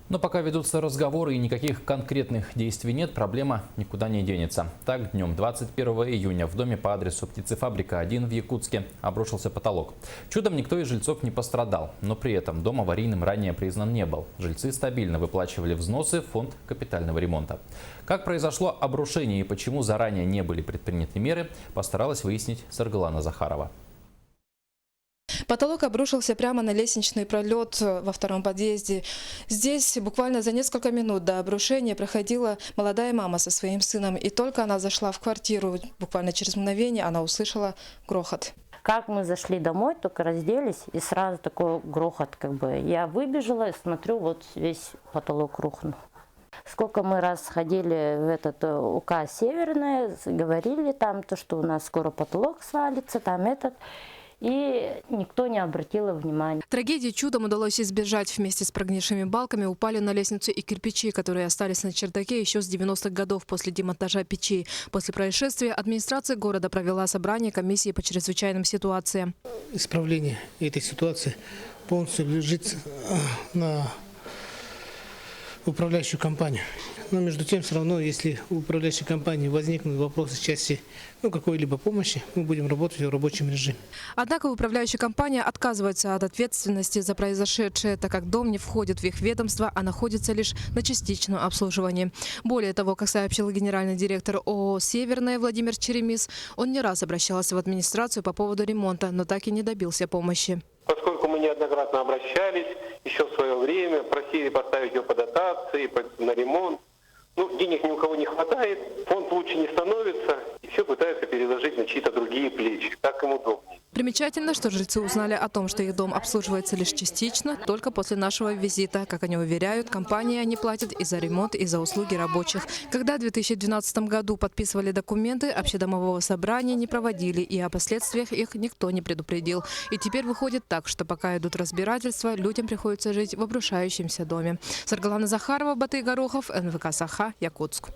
Но пока ведутся разговоры и никаких конкретных действий нет, проблема никуда не денется. Так, днем 21 июня в доме по адресу птицефабрика 1 в Якутске обрушился потолок. Чудом никто из жильцов не пострадал, но при этом дом аварийным ранее признан не был. Жильцы стабильно выплачивали взносы в фонд капитального ремонта. Как произошло обрушение и почему заранее не были предприняты меры, постаралась выяснить Саргалана Захарова. Потолок обрушился прямо на лестничный пролет во втором подъезде. Здесь буквально за несколько минут до обрушения проходила молодая мама со своим сыном. И только она зашла в квартиру, буквально через мгновение она услышала грохот. Как мы зашли домой, только разделись, и сразу такой грохот. Я выбежала и смотрю, вот весь потолок рухнул. Сколько мы раз ходили в этот УК «Северное», говорили там, что у нас скоро потолок свалится, там этот. И никто не обратил внимания. Трагедии чудом удалось избежать. Вместе с прогнившими балками упали на лестницу и кирпичи, которые остались на чердаке еще с 90-х годов после демонтажа печей. После происшествия администрация города провела собрание комиссии по чрезвычайным ситуациям. Исправление этой ситуации полностью лежит на управляющую компанию. Но между тем, все равно, если у управляющей компании возникнут вопросы в части какой-либо помощи, мы будем работать в рабочем режиме. Однако управляющая компания отказывается от ответственности за произошедшее, так как дом не входит в их ведомство, а находится лишь на частичном обслуживании. Более того, как сообщил генеральный директор ООО «Северное» Владимир Черемис, он не раз обращался в администрацию по поводу ремонта, но так и не добился помощи. Поскольку мы неоднократно обращались еще в свое время, просили поставить его по дотации, на ремонт, денег ни у кого не хватает, фонд лучше не становится, и все пытаются переложить на чьи-то другие плечи. Так им удобнее. Примечательно, что жильцы узнали о том, что их дом обслуживается лишь частично, только после нашего визита. Как они уверяют, компании они платят и за ремонт, и за услуги рабочих. Когда в 2012 году подписывали документы, общедомового собрания не проводили, и о последствиях их никто не предупредил. И теперь выходит так, что пока идут разбирательства, людям приходится жить в обрушающемся доме. Саргалана Захарова, Батый Горохов, НВК «Саха», Якутск.